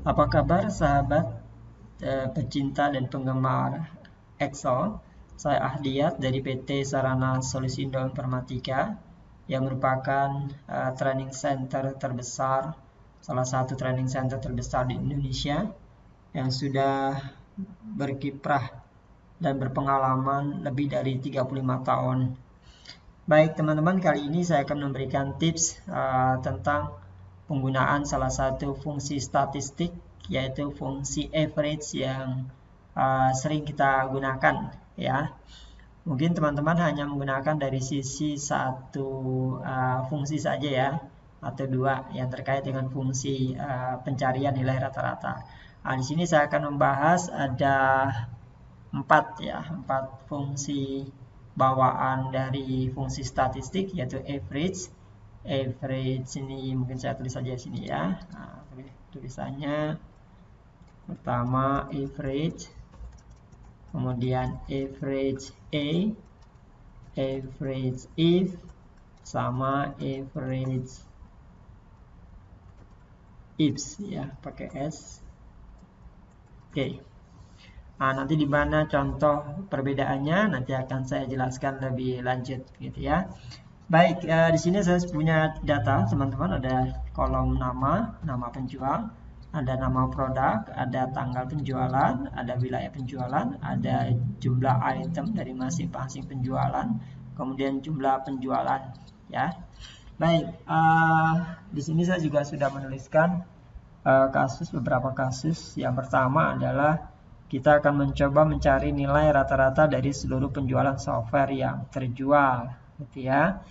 Apa kabar sahabat pecinta dan penggemar Excel? Saya Ahdiat dari PT Sarana Solusi Indo Informatika yang merupakan training center terbesar, salah satu training center terbesar di Indonesia yang sudah berkiprah dan berpengalaman lebih dari 35 tahun. Baik teman-teman, kali ini saya akan memberikan tips tentang penggunaan salah satu fungsi statistik, yaitu fungsi average yang sering kita gunakan ya. Mungkin teman-teman hanya menggunakan dari sisi satu fungsi saja ya, atau dua yang terkait dengan fungsi pencarian nilai rata-rata. Nah, di sini saya akan membahas ada empat fungsi bawaan dari fungsi statistik, yaitu average. Average ini mungkin saya tulis saja di sini ya. Nah, tulisannya pertama average, kemudian average A, average if, sama average ifs ya, pakai S. Oke. Nah, nanti di mana contoh perbedaannya nanti akan saya jelaskan lebih lanjut gitu ya. Baik, di sini saya punya data teman-teman, ada kolom nama penjual, ada nama produk, ada tanggal penjualan, ada wilayah penjualan, ada jumlah item dari masing-masing penjualan, kemudian jumlah penjualan ya. Baik, di sini saya juga sudah menuliskan beberapa kasus. Yang pertama adalah kita akan mencoba mencari nilai rata-rata dari seluruh penjualan software yang terjual, gitu ya.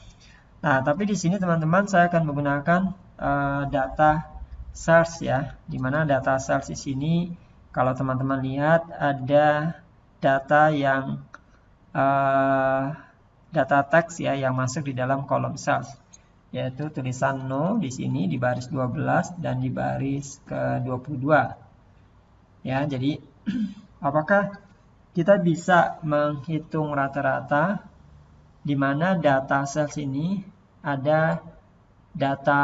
Nah, tapi di sini teman-teman saya akan menggunakan data sales ya, dimana data sales di sini kalau teman-teman lihat ada data yang data teks ya yang masuk di dalam kolom sales, yaitu tulisan no di sini di baris 12 dan di baris ke-22 ya. Jadi apakah kita bisa menghitung rata-rata di mana data sales ini ada data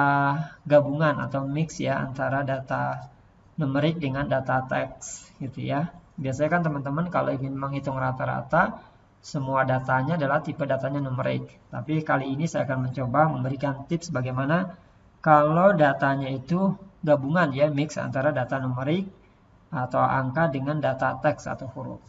gabungan atau mix ya antara data numerik dengan data teks gitu ya. Biasanya kan teman-teman kalau ingin menghitung rata-rata semua datanya adalah tipe datanya numerik. Tapi kali ini saya akan mencoba memberikan tips bagaimana kalau datanya itu gabungan ya, mix antara data numerik atau angka dengan data teks atau huruf.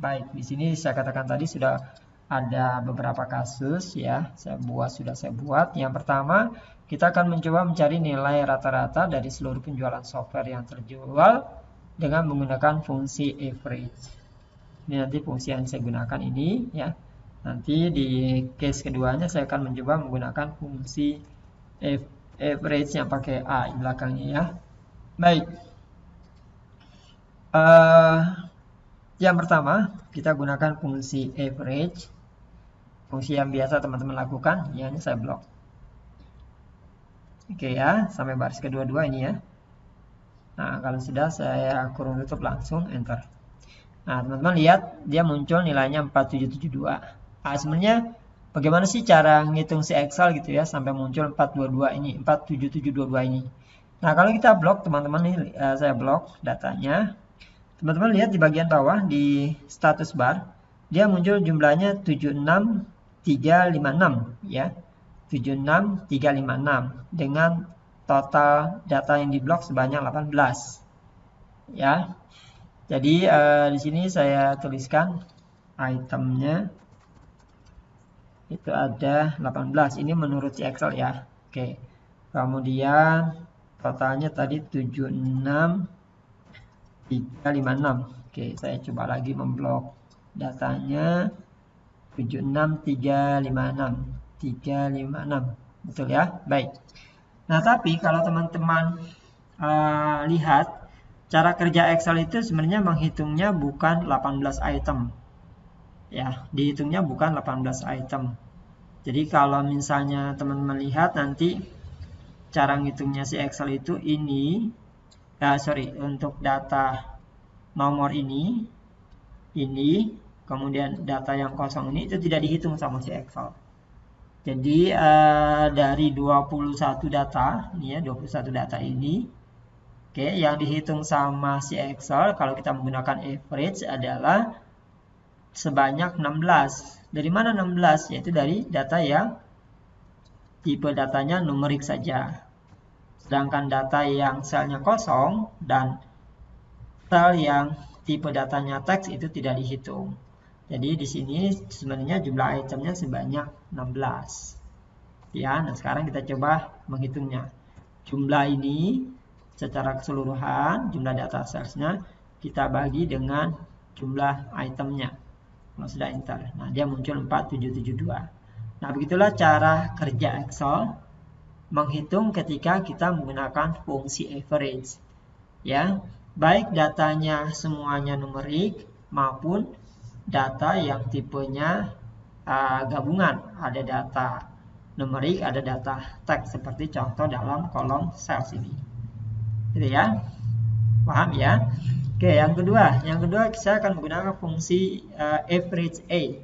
Baik, di sini saya katakan tadi sudah ada beberapa kasus ya, sudah saya buat. Yang pertama, kita akan mencoba mencari nilai rata-rata dari seluruh penjualan software yang terjual dengan menggunakan fungsi average. Ini nanti fungsi yang saya gunakan ini ya. Nanti di case keduanya saya akan mencoba menggunakan fungsi average yang pakai A di belakangnya ya. Baik. Yang pertama, kita gunakan fungsi average. Fungsi yang biasa teman-teman lakukan, ya ini saya blok. Oke ya, sampai baris kedua-dua ini ya. Nah, kalau sudah saya kurung tutup langsung, enter. Nah, teman-teman lihat dia muncul nilainya 4772. Nah, sebenarnya bagaimana sih cara ngitung si Excel gitu ya sampai muncul 47722 ini. Nah, kalau kita blok teman-teman ini saya blok datanya. Teman-teman lihat di bagian bawah di status bar, dia muncul jumlahnya 76356 ya. 76356 dengan total data yang diblok sebanyak 18 ya. Jadi di sini saya tuliskan itemnya itu ada 18. Ini menurut si Excel ya. Oke. Kemudian totalnya tadi 76356. Oke, saya coba lagi memblok datanya 76356. Betul ya? Baik. Nah, tapi kalau teman-teman lihat cara kerja Excel itu sebenarnya menghitungnya bukan 18 item. Ya, dihitungnya bukan 18 item. Jadi kalau misalnya teman-teman lihat nanti cara ngitungnya si Excel itu ini, untuk data nomor ini, kemudian data yang kosong ini itu tidak dihitung sama si Excel. Jadi dari 21 data, ini ya 21 data ini Oke, yang dihitung sama si Excel kalau kita menggunakan average adalah sebanyak 16. Dari mana 16? Yaitu dari data yang tipe datanya numerik saja. Sedangkan data yang selnya kosong dan sel yang tipe datanya teks itu tidak dihitung. Jadi di sini sebenarnya jumlah itemnya sebanyak 16. Ya, nah sekarang kita coba menghitungnya. Jumlah ini secara keseluruhan, jumlah data salesnya kita bagi dengan jumlah itemnya. Kalau sudah enter, nah dia muncul 4772. Nah begitulah cara kerja Excel menghitung ketika kita menggunakan fungsi average. Ya, baik datanya semuanya numerik maupun data yang tipenya gabungan. Ada data numerik, ada data teks seperti contoh dalam kolom sales ini. Gitu ya. Paham ya? Oke, yang kedua saya akan menggunakan fungsi average A.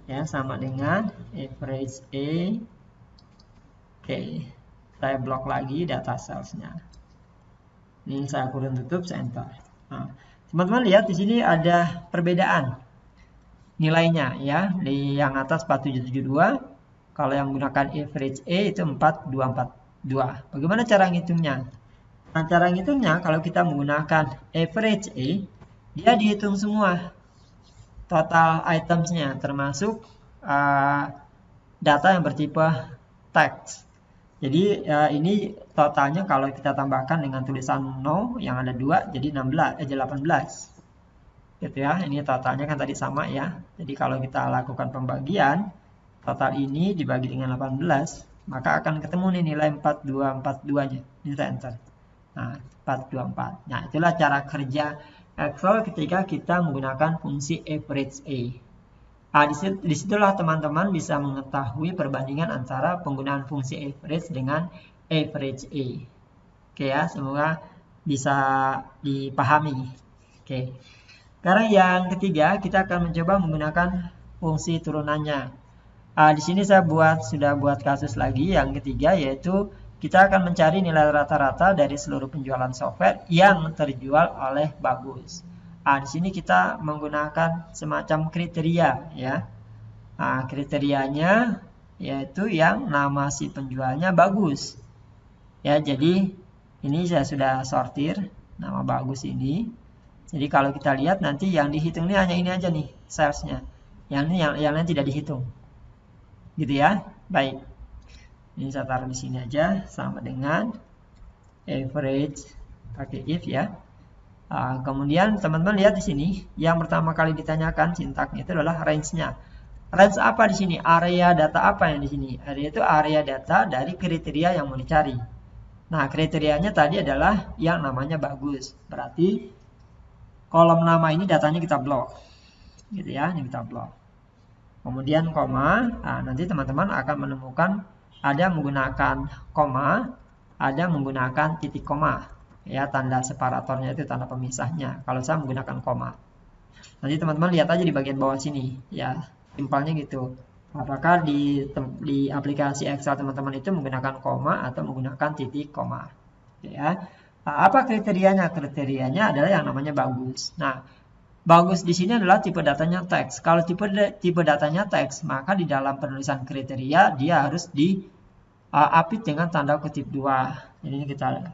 Ya, sama dengan average A. Oke, saya blok lagi data salesnya. Ini saya kurung tutup, saya enter. Nah, teman-teman lihat di sini ada perbedaan nilainya ya. Di yang atas 4772, kalau yang menggunakan average A itu 4242. Bagaimana cara ngitungnya? Nah, cara ngitungnya kalau kita menggunakan average A, dia dihitung semua total itemsnya, termasuk data yang bertipe text. Jadi ini totalnya kalau kita tambahkan dengan tulisan no yang ada 2 jadi 18. Gitu ya. Ini totalnya kan tadi sama ya. Jadi kalau kita lakukan pembagian, total ini dibagi dengan 18, maka akan ketemu nih nilai 4242-nya. Ini kita enter. Nah, 424. Nah, itulah cara kerja Excel ketika kita menggunakan fungsi average A. Disitulah teman-teman bisa mengetahui perbandingan antara penggunaan fungsi average dengan average A. Oke ya, semoga bisa dipahami. Oke. Sekarang yang ketiga, kita akan mencoba menggunakan fungsi turunannya. Di sini saya sudah buat kasus lagi yang ketiga, yaitu kita akan mencari nilai rata-rata dari seluruh penjualan software yang terjual oleh Bagus. Di sini kita menggunakan semacam kriteria ya. Kriterianya yaitu yang nama si penjualnya Bagus. Ya, jadi ini saya sudah sortir nama Bagus ini. Jadi kalau kita lihat nanti yang dihitung ini hanya ini aja nih salesnya. Yang lain tidak dihitung. Gitu ya. Baik. Ini saya taruh di sini aja sama dengan average pakai if ya. Kemudian teman-teman lihat di sini yang pertama kali ditanyakan sintaknya itu adalah range-nya. Range apa di sini? Area data apa yang di sini? Area itu area data dari kriteria yang mau dicari. Nah, kriterianya tadi adalah yang namanya Bagus. Berarti kolom nama ini datanya kita blok. Gitu ya, ini kita blok. Kemudian koma, nanti teman-teman akan menemukan ada menggunakan koma, ada menggunakan titik koma. Ya, tanda separatornya itu tanda pemisahnya. Kalau saya menggunakan koma. Nanti teman-teman lihat aja di bagian bawah sini. Ya, simpelnya gitu. Apakah di aplikasi Excel teman-teman itu menggunakan koma atau menggunakan titik koma. Ya. Apa kriterianya? Kriterianya adalah yang namanya Bagus. Nah, Bagus di sini adalah tipe datanya teks. Kalau tipe datanya teks, maka di dalam penulisan kriteria dia harus diapit dengan tanda kutip 2. Jadi ini kita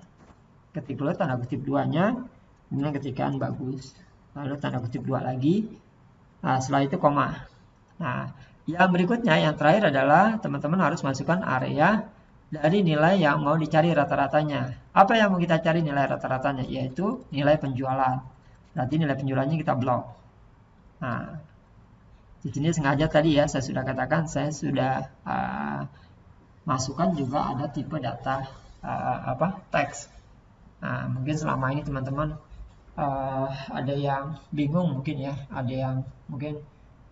ketik dulu tanda kutip 2-nya, kemudian ketikkan Bagus. Lalu tanda kutip 2 lagi. Nah, setelah itu koma. Nah, yang berikutnya yang terakhir adalah teman-teman harus masukkan area dari nilai yang mau dicari rata-ratanya. Apa yang mau kita cari nilai rata-ratanya? Yaitu nilai penjualan. Berarti nilai penjualannya kita blok. Nah, di sini sengaja tadi ya saya sudah katakan saya sudah masukkan juga ada tipe data teks. Nah, mungkin selama ini teman-teman ada yang bingung mungkin ya, ada yang mungkin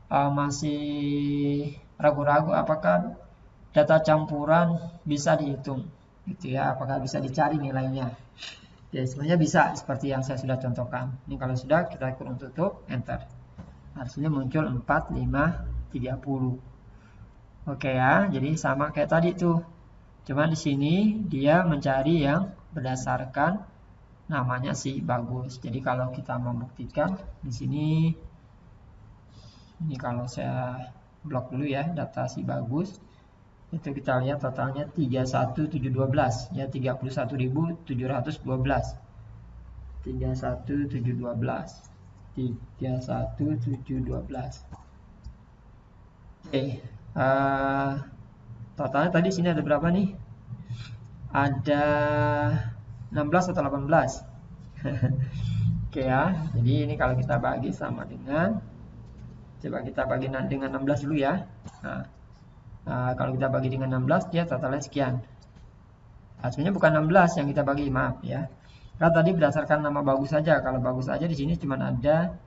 masih ragu-ragu apakah data campuran bisa dihitung, gitu ya, apakah bisa dicari nilainya. Ya, sebenarnya bisa seperti yang saya sudah contohkan. Ini kalau sudah kita kurung tutup, enter. Hasilnya muncul 4, 5, 30. Oke ya, jadi sama kayak tadi tuh. Cuma di sini dia mencari yang berdasarkan namanya si bagus. Jadi kalau kita membuktikan di sini, ini kalau saya blok dulu ya data si bagus, itu kita lihat totalnya 31712 ya, 31.712. 31712. Oke, totalnya tadi sini ada berapa nih? Ada 16 atau 18. Oke ya, jadi ini kalau kita bagi sama dengan, coba kita bagi dengan 16 dulu ya. Kalau kita bagi dengan 16, dia totalnya sekian. Sebenarnya bukan 16 yang kita bagi, maaf ya. Karena tadi berdasarkan nama bagus saja. Kalau bagus saja di sini cuma ada,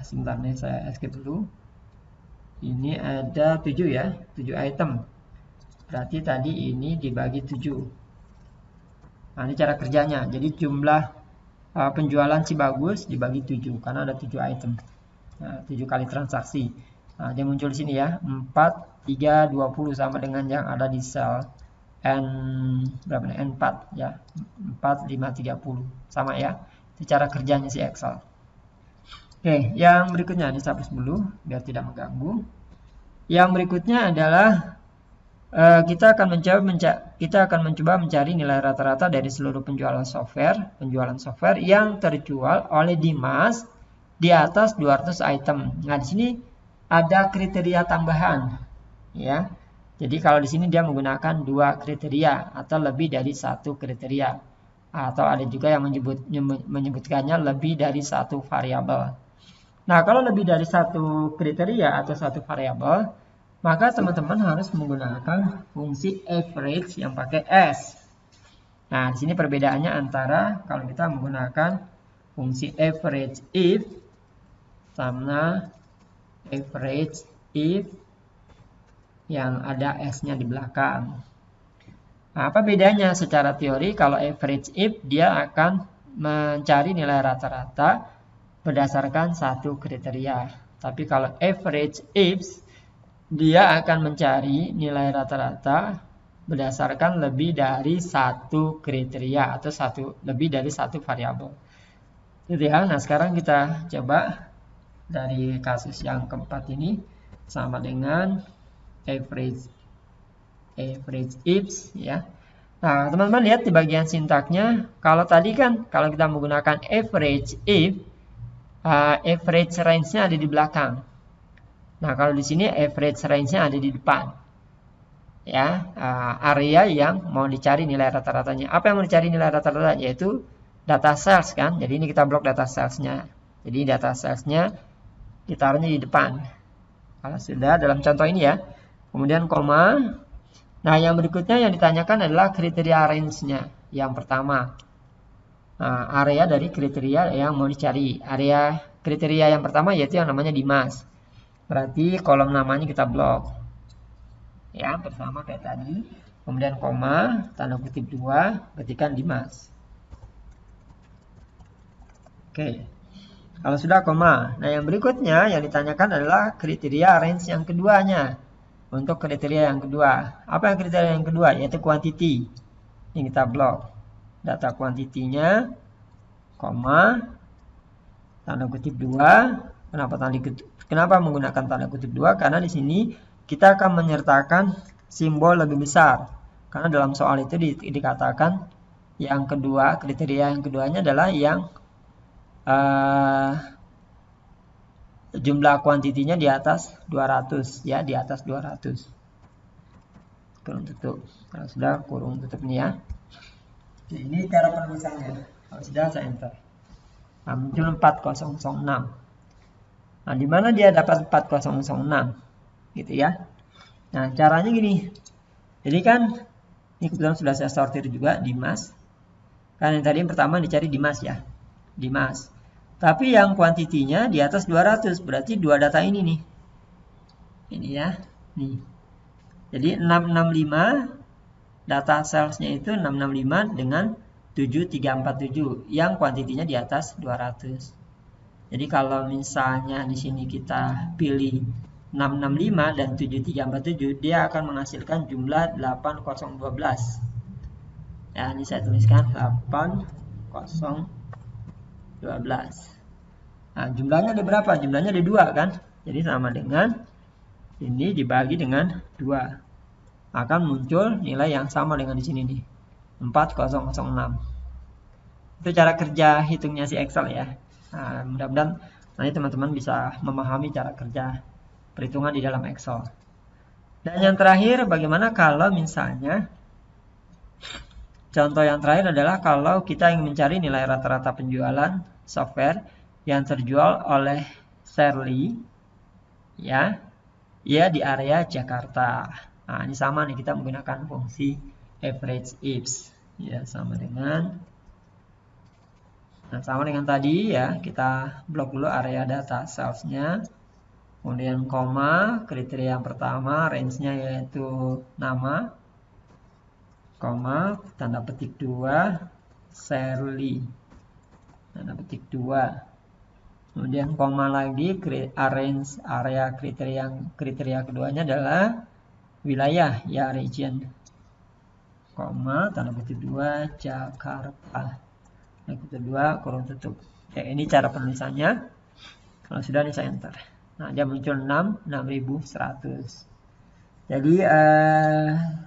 sebentar nih saya skip dulu. Ini ada 7 ya, 7 item. Berarti tadi ini dibagi 7. Nah, ini cara kerjanya. Jadi jumlah penjualan si bagus dibagi 7 karena ada 7 item. Nah, 7 kali transaksi. Nah, dia muncul di sini ya. 4, 3, 20 sama dengan yang ada di sel berapa nih? N4 ya. 4, 5, 30. Sama ya. Itu cara kerjanya si Excel. Oke, yang berikutnya ini saya hapus dulu biar tidak mengganggu. Yang berikutnya adalah kita akan mencoba mencari nilai rata-rata dari seluruh penjualan software yang terjual oleh Dimas di atas 200 item. Nah, di sini ada kriteria tambahan ya. Jadi kalau di sini dia menggunakan 2 kriteria atau lebih dari 1 kriteria, atau ada juga yang menyebutkannya lebih dari 1 variabel. Nah, kalau lebih dari 1 kriteria atau 1 variabel, maka teman-teman harus menggunakan fungsi average yang pakai S. Nah, di sini perbedaannya antara kalau kita menggunakan fungsi average if sama average if yang ada S-nya di belakang. Nah, apa bedanya? Secara teori, kalau average if dia akan mencari nilai rata-rata berdasarkan 1 kriteria. Tapi kalau average if dia akan mencari nilai rata-rata berdasarkan lebih dari 1 kriteria atau lebih dari 1 variabel. Gitu ya. Nah, sekarang kita coba dari kasus yang keempat ini sama dengan average if ya. Nah, teman-teman lihat di bagian sintaknya, kalau tadi kan kalau kita menggunakan average if, average range-nya ada di belakang. Nah, kalau di sini average range-nya ada di depan. Ya, area yang mau dicari nilai rata-ratanya. Apa yang mau dicari nilai rata-ratanya? Yaitu data sales kan. Jadi ini kita blok data sales-nya. Jadi data sales-nya ditaruhnya di depan. Kalau sudah dalam contoh ini ya. Kemudian koma. Nah, yang berikutnya yang ditanyakan adalah kriteria range-nya. Yang pertama. Nah, area dari kriteria yang mau dicari. Area kriteria yang pertama yaitu yang namanya Dimas. Berarti kolom namanya kita blok. Ya, bersama kayak tadi. Kemudian koma, tanda kutip 2, ketikkan Dimas. Oke. Kalau sudah koma. Nah, yang berikutnya yang ditanyakan adalah kriteria range yang keduanya. Untuk kriteria yang kedua. Apa yang kriteria yang kedua? Yaitu quantity. Ini kita blok. Data quantity-nya, koma, tanda kutip 2. Kenapa menggunakan tanda kutip 2? Karena di sini kita akan menyertakan simbol lebih besar. Karena dalam soal itu dikatakan yang kedua, kriteria yang keduanya adalah yang jumlah kuantitinya di atas 200 ya, di atas 200. Kurung tutup. Kalau sudah kurung tutup ini ya. Oke, ini cara penulisannya. Kalau sudah saya enter. Nah, muncul 4006. Nah, di mana dia dapat 4006? Gitu ya. Nah, caranya gini. Jadi kan ini kebetulan sudah saya sortir juga Dimas. Kan yang tadi yang pertama dicari Dimas ya. Dimas. Tapi yang kuantitinya di atas 200, berarti dua data ini nih. Ini ya, nih. Jadi 665 data salesnya itu 665 dengan 7347 yang kuantitinya di atas 200. Jadi kalau misalnya di sini kita pilih 665 dan 7347, dia akan menghasilkan jumlah 8012. Ya, ini saya tuliskan 8012. Nah, jumlahnya ada berapa? Jumlahnya ada 2 kan? Jadi sama dengan ini dibagi dengan 2. Akan muncul nilai yang sama dengan di sini nih. 4006. Itu cara kerja hitungnya si Excel ya. Nah, mudah-mudahan nanti teman-teman bisa memahami cara kerja perhitungan di dalam Excel. Dan yang terakhir, bagaimana kalau misalnya contoh yang terakhir adalah kalau kita ingin mencari nilai rata-rata penjualan software yang terjual oleh Shirley ya di area Jakarta. Nah, ini sama nih, kita menggunakan fungsi average ifs ya, sama dengan tadi ya, kita blok dulu area data salesnya, kemudian koma, kriteria yang pertama range-nya yaitu nama, koma, tanda petik 2 Shirley, tanda petik 2, kemudian koma lagi, area kriteria keduanya adalah wilayah ya, region, koma, tanda petik 2 Jakarta, tanda petik 2 kurung tutup. Oke, ini cara penulisannya. Kalau sudah, ini saya enter. Nah, dia muncul 6100. Jadi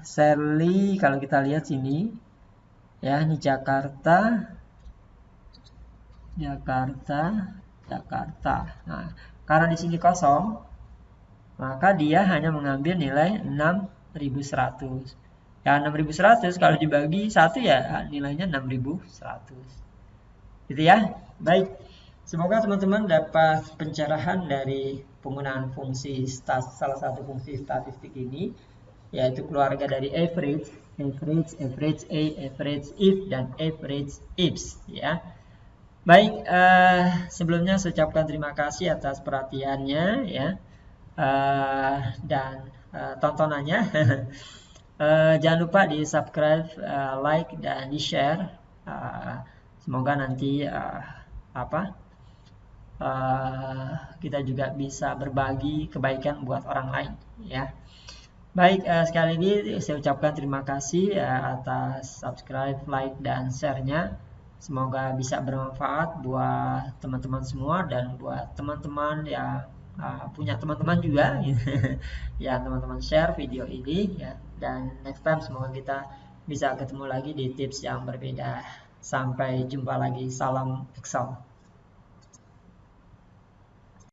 Shirley kalau kita lihat sini ya, ini Jakarta. Nah, karena di sini kosong, maka dia hanya mengambil nilai 6100. Ya, 6100 kalau dibagi 1 ya nilainya 6100. Gitu ya. Baik. Semoga teman-teman dapat pencerahan dari penggunaan fungsi salah satu fungsi statistik ini, yaitu keluarga dari average, average A, average if, dan average ifs ya. Baik, sebelumnya saya ucapkan terima kasih atas perhatiannya ya, dan tontonannya. Jangan lupa di subscribe, like, dan di share. Semoga nanti kita juga bisa berbagi kebaikan buat orang lain ya. Baik, sekali lagi saya ucapkan terima kasih atas subscribe, like, dan share-nya. Semoga bisa bermanfaat buat teman-teman semua dan buat teman-teman yang punya teman-teman juga ya, teman-teman share video ini ya. Dan next time semoga kita bisa ketemu lagi di tips yang berbeda. Sampai jumpa lagi. Salam Excel.